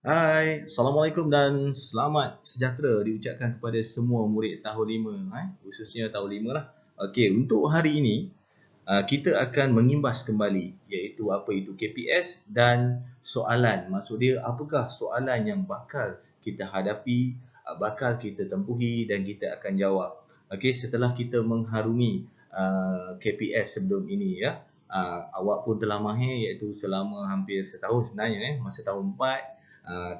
Hai, Assalamualaikum dan selamat sejahtera diucapkan kepada semua murid tahun 5, khususnya tahun 5 lah. Okey, untuk hari ini kita akan mengimbas kembali iaitu apa itu KPS dan soalan. Maksud dia apakah soalan yang bakal kita hadapi, bakal kita tempuhi dan kita akan jawab. Okey, setelah kita mengharungi KPS sebelum ini ya. Awak pun telah mahir iaitu selama hampir setahun sebenarnya masa tahun 4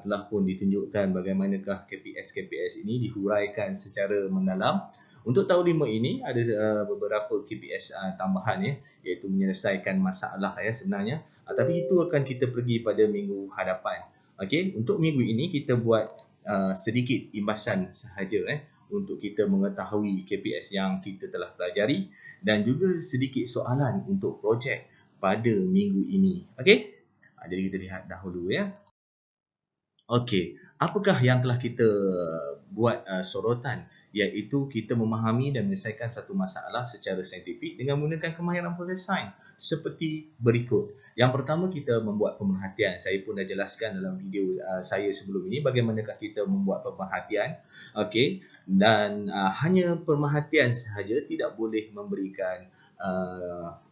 telah pun ditunjukkan bagaimanakah KPS ini dihuraikan secara mendalam. Untuk tahun 5 ini ada beberapa KPS tambahan iaitu menyelesaikan masalah sebenarnya. Tapi itu akan kita pergi pada minggu hadapan. Okey, untuk minggu ini kita buat sedikit imbasan sahaja untuk kita mengetahui KPS yang kita telah pelajari dan juga sedikit soalan untuk projek pada minggu ini. Okey? Jadi kita lihat dahulu ya. Okey, apakah yang telah kita buat sorotan iaitu kita memahami dan menyelesaikan satu masalah secara saintifik dengan menggunakan kemahiran proses sains seperti berikut. Yang pertama kita membuat pemerhatian. Saya pun dah jelaskan dalam video saya sebelum ini bagaimanakah kita membuat pemerhatian. Okey, dan hanya pemerhatian sahaja, tidak boleh memberikan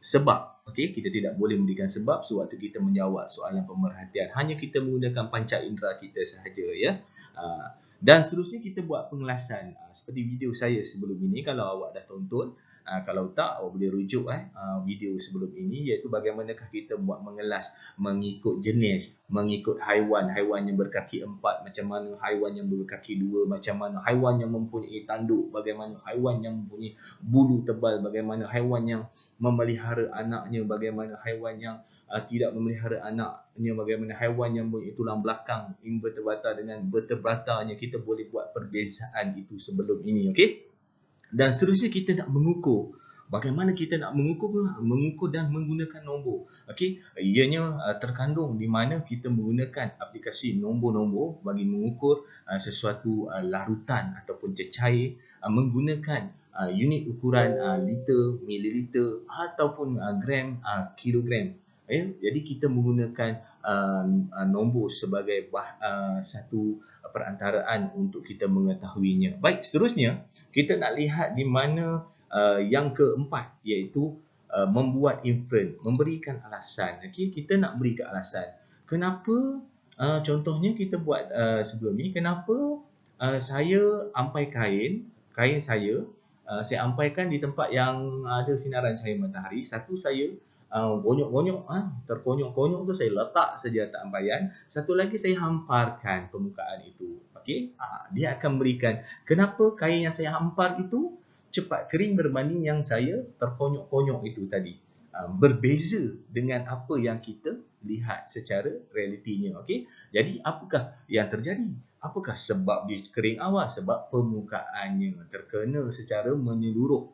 sebab. Okey, kita tidak boleh memberikan sebab sewaktu kita menjawab soalan pemerhatian. Hanya kita menggunakan panca indera kita sahaja ya. Dan seterusnya kita buat pengelasan seperti video saya sebelum ini. Kalau awak dah tonton, kalau tak awak boleh rujuk video sebelum ini, iaitu bagaimanakah kita buat mengelas mengikut jenis, mengikut haiwan yang berkaki 4, macam mana haiwan yang berkaki 2, macam mana haiwan yang mempunyai tanduk, bagaimana haiwan yang mempunyai bulu tebal, bagaimana haiwan yang memelihara anaknya, bagaimana haiwan yang tidak memelihara anaknya, bagaimana haiwan yang mempunyai tulang belakang invertebrata dengan vertebratanya. Kita boleh buat perbezaan itu sebelum ini, okey? Dan seterusnya kita nak mengukur. Bagaimana kita nak mengukur dan menggunakan nombor. Okey, ianya terkandung di mana kita menggunakan aplikasi nombor-nombor bagi mengukur sesuatu larutan ataupun cecair menggunakan unit ukuran liter, mililiter ataupun gram, kilogram. Jadi kita menggunakan nombor sebagai satu perantaraan untuk kita mengetahuinya. Baik, seterusnya kita nak lihat di mana yang keempat iaitu membuat inference, memberikan alasan. Okey, kita nak berikan alasan. Kenapa contohnya kita buat sebelum ni, kenapa saya ampai kain saya ampaikan di tempat yang ada sinaran cahaya matahari. Satu saya gonyok-gonyok, terkonyok-konyok tu saya letak saja atas ampaian. Satu lagi saya hamparkan permukaan itu. Okey, dia akan berikan kenapa kain yang saya hampar itu cepat kering berbanding yang saya terkonyok-konyok itu tadi. Berbeza dengan apa yang kita lihat secara realitinya. Okey, jadi apakah yang terjadi? Apakah sebab dia kering awal? Sebab permukaannya terkena secara menyeluruh,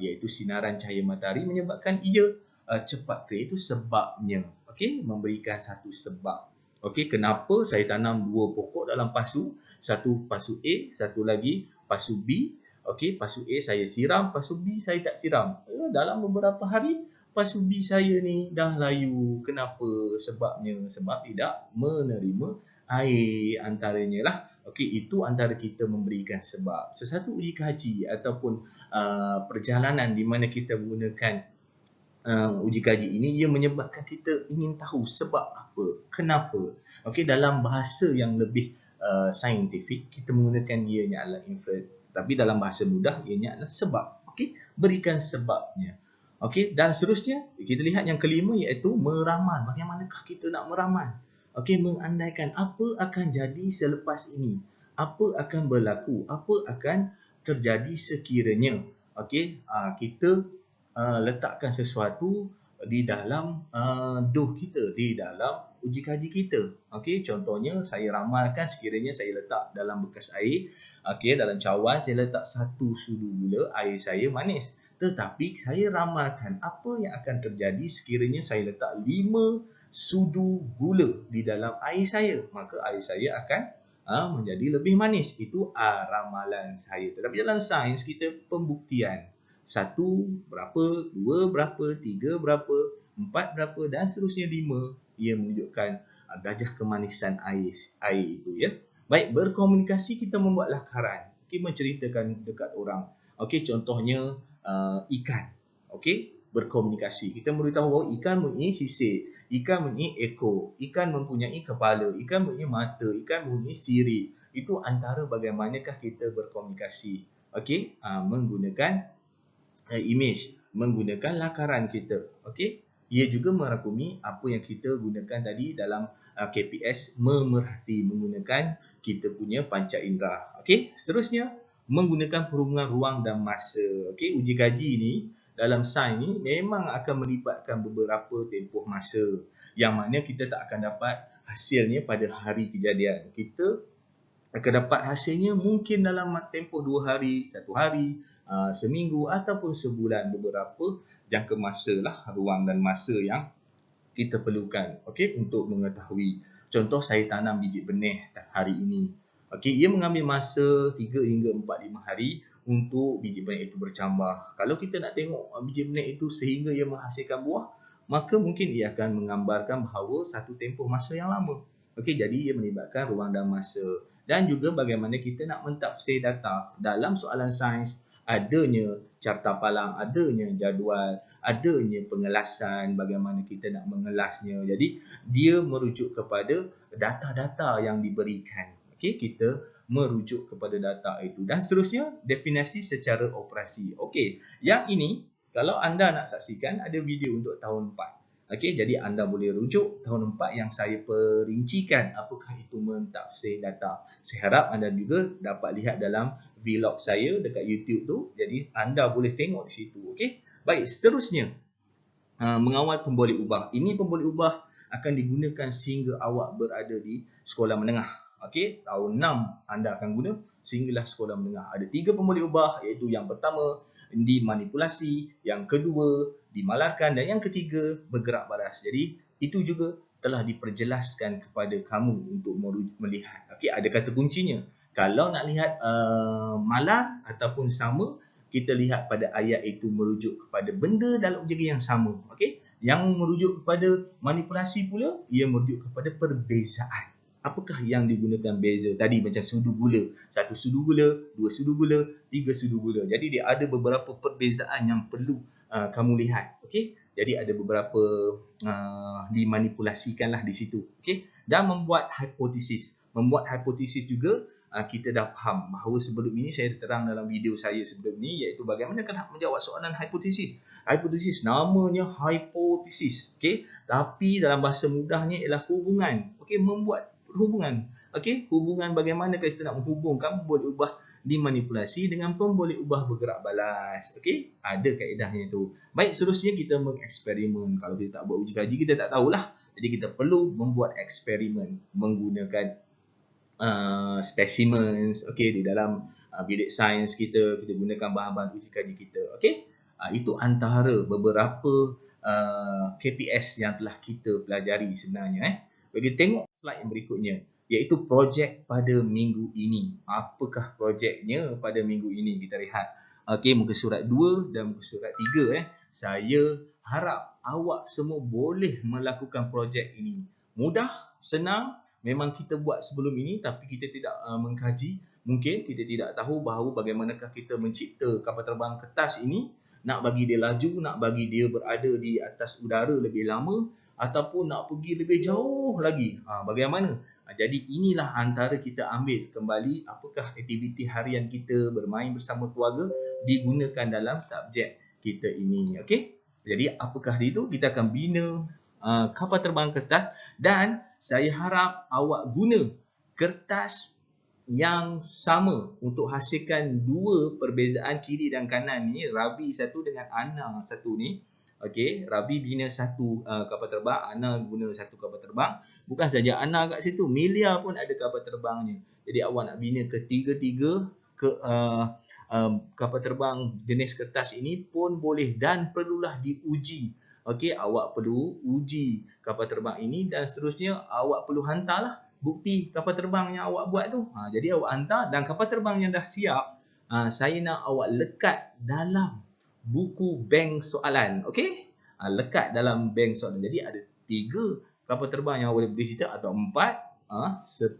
iaitu sinaran cahaya matahari menyebabkan ia cepat kering. Itu sebabnya. Okey, memberikan satu sebab. Okey, kenapa saya tanam dua pokok dalam pasu? Satu pasu A, satu lagi pasu B. Okey, pasu A saya siram, pasu B saya tak siram. Dalam beberapa hari, pasu B saya ni dah layu. Kenapa? Sebabnya sebab tidak menerima air antaranya lah. Okey, itu antara kita memberikan sebab. Sesuatu uji kaji ataupun perjalanan di mana kita menggunakan uji kaji ini, ia menyebabkan kita ingin tahu sebab apa, kenapa. Okey, dalam bahasa yang lebih saintifik, kita menggunakan ianya adalah inference. Tapi dalam bahasa mudah, ianya adalah sebab. Okey, berikan sebabnya. Okey, dan seterusnya, kita lihat yang kelima iaitu meramal. Bagaimanakah kita nak meramal? Okey, mengandaikan apa akan jadi selepas ini. Apa akan berlaku, apa akan terjadi sekiranya. Okey, kita letakkan sesuatu di dalam doh kita, di dalam uji kaji kita. Okey, contohnya saya ramalkan sekiranya saya letak dalam bekas air, okey, dalam cawan saya letak 1 sudu gula, air saya manis. Tetapi saya ramalkan apa yang akan terjadi sekiranya saya letak 5 sudu gula di dalam air saya, maka air saya akan menjadi lebih manis. Itu ramalan saya. Tetapi dalam sains kita pembuktian. 1 berapa, 2 berapa, 3 berapa, 4 berapa dan seterusnya 5. Ia menunjukkan gajah kemanisan air itu ya. Baik, berkomunikasi kita membuat lakaran. Okey, menceritakan dekat orang. Okey, contohnya ikan. Okey, berkomunikasi. Kita beritahu bahawa ikan mempunyai sisir, ikan mempunyai ekor, ikan mempunyai kepala, ikan mempunyai mata, ikan mempunyai sirip. Itu antara bagaimanakah kita berkomunikasi. Okey, menggunakan image, menggunakan lakaran kita. Okey, ia juga merangkumi apa yang kita gunakan tadi dalam KPS, memerhati, menggunakan kita punya panca indera. Okey, seterusnya menggunakan perhubungan ruang dan masa. Okey, uji kaji ni dalam sains ni memang akan melibatkan beberapa tempoh masa yang mana kita tak akan dapat hasilnya pada hari kejadian. Kita akan dapat hasilnya mungkin dalam tempoh 2 hari, 1 hari, seminggu ataupun sebulan, beberapa jangka masa lah, ruang dan masa yang kita perlukan, okey, untuk mengetahui. Contoh, saya tanam biji benih hari ini. Okey, ia mengambil masa 3 hingga 4-5 hari untuk biji benih itu bercambah. Kalau kita nak tengok biji benih itu sehingga ia menghasilkan buah, maka mungkin ia akan menggambarkan bahawa satu tempoh masa yang lama. Okey, jadi ia melibatkan ruang dan masa. Dan juga bagaimana kita nak mentafsir data. Dalam soalan sains, adanya carta palang, adanya jadual, adanya pengelasan, bagaimana kita nak mengelasnya. Jadi dia merujuk kepada data-data yang diberikan. Okey, kita merujuk kepada data itu. Dan seterusnya, definisi secara operasi. Okey, yang ini kalau anda nak saksikan ada video untuk tahun 4. Okey, jadi anda boleh rujuk tahun 4 yang saya perincikan apakah itu mentafsir data. Saya harap anda juga dapat lihat dalam vlog saya dekat YouTube tu. Jadi anda boleh tengok di situ. Okey. Baik, seterusnya mengawal pemboleh ubah. Ini pemboleh ubah akan digunakan sehingga awak berada di sekolah menengah. Okey, tahun 6 anda akan guna sehinggalah sekolah menengah. Ada 3 pemboleh ubah, iaitu yang pertama dimanipulasi, yang kedua dimalarkan dan yang ketiga bergerak baras. Jadi itu juga telah diperjelaskan kepada kamu untuk melihat. Okey, ada kata kuncinya. Kalau nak lihat malar ataupun sama, kita lihat pada ayat itu merujuk kepada benda dalam objek yang sama. Okey, yang merujuk kepada manipulasi pula, ia merujuk kepada perbezaan. Apakah yang digunakan beza? Tadi macam sudu gula. 1 sudu gula, 2 sudu gula, 3 sudu gula. Jadi dia ada beberapa perbezaan yang perlu kamu lihat. Okey? Jadi ada beberapa dimanipulasikanlah di situ. Okey? Dan membuat hipotesis. Membuat hipotesis juga kita dah faham bahawa sebelum ini saya terang dalam video saya sebelum ini, iaitu bagaimana nak menjawab soalan hipotesis. Hipotesis namanya hipotesis. Okey? Tapi dalam bahasa mudahnya ialah hubungan. Okey, membuat hubungan. Okey, hubungan bagaimana kita nak menghubungkan pemboleh ubah dimanipulasi dengan pemboleh ubah bergerak balas. Okey, ada kaedahnya tu. Baik, seterusnya kita mengeksperimen. Kalau kita tak buat uji kaji, kita tak tahulah. Jadi kita perlu membuat eksperimen menggunakan specimens, okey, di dalam bilik sains kita gunakan bahan-bahan uji kaji kita. Okey, itu antara beberapa KPS yang telah kita pelajari sebenarnya. Bagi tengok slide yang berikutnya, iaitu projek pada minggu ini. Apakah projeknya pada minggu ini? Kita lihat. Okey, muka surat 2 dan muka surat 3. Saya harap awak semua boleh melakukan projek ini. Mudah, senang. Memang kita buat sebelum ini tapi kita tidak mengkaji. Mungkin kita tidak tahu bahawa bagaimanakah kita mencipta kapal terbang kertas ini. Nak bagi dia laju, nak bagi dia berada di atas udara lebih lama, ataupun nak pergi lebih jauh lagi. Bagaimana? Jadi inilah antara kita ambil kembali apakah aktiviti harian kita bermain bersama keluarga digunakan dalam subjek kita ini. Okey? Jadi apakah itu? Kita akan bina kapal terbang kertas dan saya harap awak guna kertas yang sama untuk hasilkan 2 perbezaan kiri dan kanan ni. Rabi satu dengan Ana satu ni. Okey, Rabi bina 1 kapal terbang, Ana guna 1 kapal terbang. Bukan saja Ana kat situ, Melia pun ada kapal terbangnya. Jadi awak nak bina ketiga-tiga kapal terbang jenis kertas ini pun boleh dan perlulah diuji. Okey, awak perlu uji kapal terbang ini dan seterusnya awak perlu hantarlah bukti kapal terbang yang awak buat tu. Jadi awak hantar dan kapal terbang yang dah siap, saya nak awak lekat dalam buku bank soalan. Okey? Lekat dalam bank soalan. Jadi ada 3 kapal terbang yang awak boleh bercerita atau 4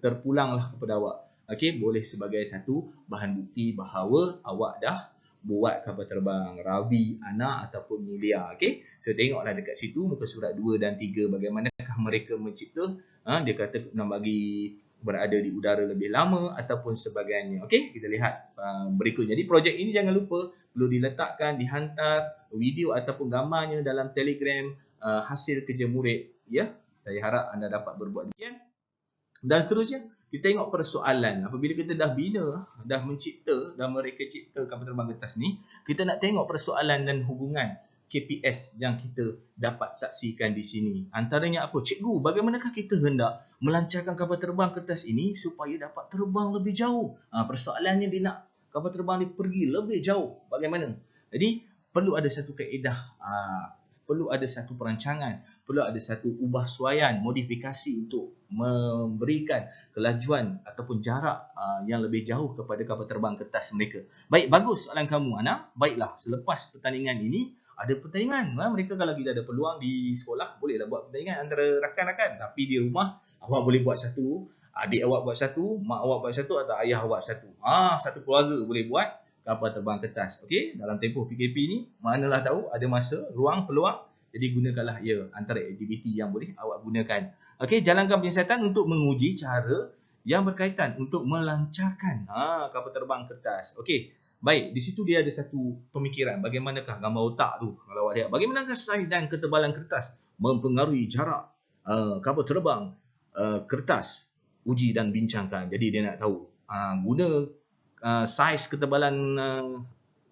terpulanglah kepada awak. Okey, boleh sebagai satu bahan bukti bahawa awak dah buat kapal terbang Ravi, Ana ataupun Milia. Okey, so tengoklah dekat situ muka surat 2 dan 3 bagaimanakah mereka mencipta. Dia kata nak bagi berada di udara lebih lama ataupun sebagainya. Okey, kita lihat berikutnya. Jadi projek ini jangan lupa perlu diletakkan, dihantar video ataupun gambarnya dalam Telegram hasil kerja murid. Ya, saya harap anda dapat berbuat demikian. Dan seterusnya, kita tengok persoalan. Apabila kita dah bina, dah mencipta dan mereka cipta kapal terbang kertas ni, kita nak tengok persoalan dan hubungan KPS yang kita dapat saksikan di sini. Antaranya apa? Cikgu, bagaimanakah kita hendak melancarkan kapal terbang kertas ini supaya dapat terbang lebih jauh? Persoalannya dia nak kapal terbang ni pergi lebih jauh. Bagaimana? Jadi, perlu ada satu kaedah, perlu ada satu perancangan, perlu ada satu ubah suaian, modifikasi untuk memberikan kelajuan ataupun jarak yang lebih jauh kepada kapal terbang kertas mereka. Baik, bagus soalan kamu, Ana. Baiklah, selepas pertandingan ini, ada pertandingan. Mereka kalau kita ada peluang di sekolah, bolehlah buat pertandingan antara rakan-rakan. Tapi di rumah, awak boleh buat satu, adik awak buat satu, mak awak buat satu atau ayah awak satu. Satu keluarga boleh buat kapal terbang kertas. Okey, dalam tempoh PKP ni, manalah tahu ada masa, ruang, peluang. Jadi gunakanlah antara aktiviti yang boleh awak gunakan. Okey, jalankan penyiasatan untuk menguji cara yang berkaitan untuk melancarkan kapal terbang kertas. Okey, baik, di situ dia ada satu pemikiran. Bagaimanakah gambar otak tu? Kalau awak lihat, bagaimanakah saiz dan ketebalan kertas mempengaruhi jarak kapal terbang kertas? Uji dan bincangkan. Jadi dia nak tahu guna saiz ketebalan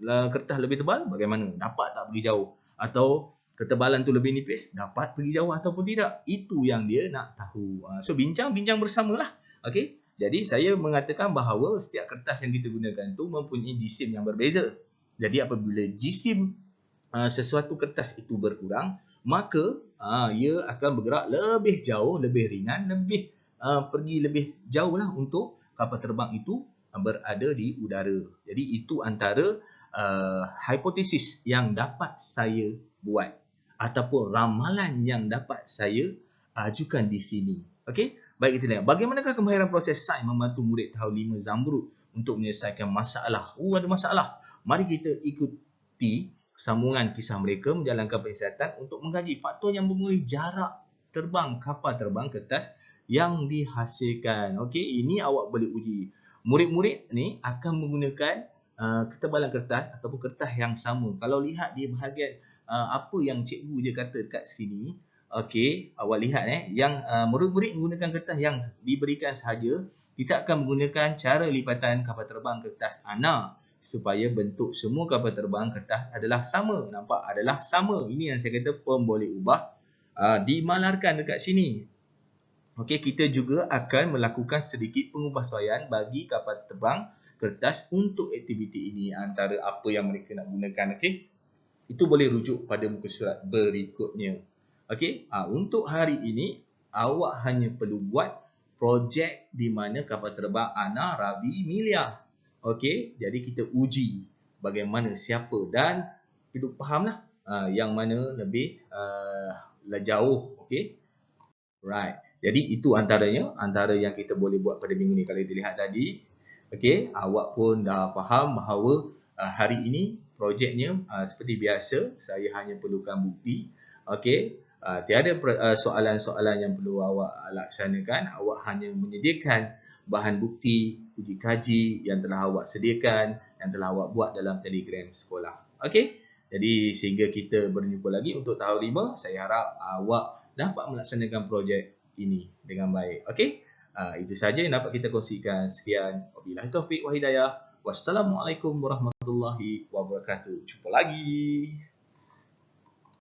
kertas lebih tebal, bagaimana? Dapat tak pergi jauh? Atau ketebalan tu lebih nipis, dapat pergi jauh ataupun tidak? Itu yang dia nak tahu. So bincang-bincang bersamalah. Okey. Jadi saya mengatakan bahawa setiap kertas yang kita gunakan tu mempunyai jisim yang berbeza. Jadi apabila jisim sesuatu kertas itu berkurang, maka ia akan bergerak lebih jauh, lebih ringan, lebih pergi lebih jauh lah untuk kapal terbang itu berada di udara. Jadi itu antara hipotesis yang dapat saya buat ataupun ramalan yang dapat saya ajukan di sini. Okey, baik, kita lihat bagaimanakah kemahiran proses sains membantu murid tahun 5 Zamrud untuk menyelesaikan masalah. Ada masalah. Mari kita ikuti sambungan kisah mereka menjalankan penyiasatan untuk mengkaji faktor yang mempengaruhi jarak terbang kapal terbang kertas yang dihasilkan. Okey, ini awak boleh uji. Murid-murid ni akan menggunakan ketebalan kertas ataupun kertas yang sama. Kalau lihat di bahagian apa yang cikgu dia kata dekat sini, okey, awak lihat yang murid-murid menggunakan kertas yang diberikan sahaja. Kita akan menggunakan cara lipatan kapal terbang kertas Ana supaya bentuk semua kapal terbang kertas adalah sama. Nampak? Adalah sama. Ini yang saya kata pun boleh ubah. Dimalarkan dekat sini. Okey, kita juga akan melakukan sedikit pengubahsuaian bagi kapal terbang kertas untuk aktiviti ini antara apa yang mereka nak gunakan. Okey, itu boleh rujuk pada muka surat berikutnya. Okey, untuk hari ini awak hanya perlu buat projek di mana kapal terbang Ana, Ravi, Milia. Okey, jadi kita uji bagaimana siapa dan kita fahamlah yang mana lebih jauh. Okey, right. Jadi itu antara yang kita boleh buat pada minggu ni. Kalau kita lihat tadi, okey, awak pun dah faham bahawa hari ini projeknya seperti biasa, saya hanya perlukan bukti. Okey, tiada soalan-soalan yang perlu awak laksanakan. Awak hanya menyediakan bahan bukti, uji kaji yang telah awak sediakan, yang telah awak buat dalam Telegram sekolah. Okey, jadi sehingga kita berjumpa lagi untuk tahun 5, saya harap awak dapat melaksanakan projek ini dengan baik. Okey, itu saja yang dapat kita kongsikan. Sekian, wabillahi taufiq wa hidayah. Wassalamualaikum warahmatullahi wabarakatuh. Jumpa lagi.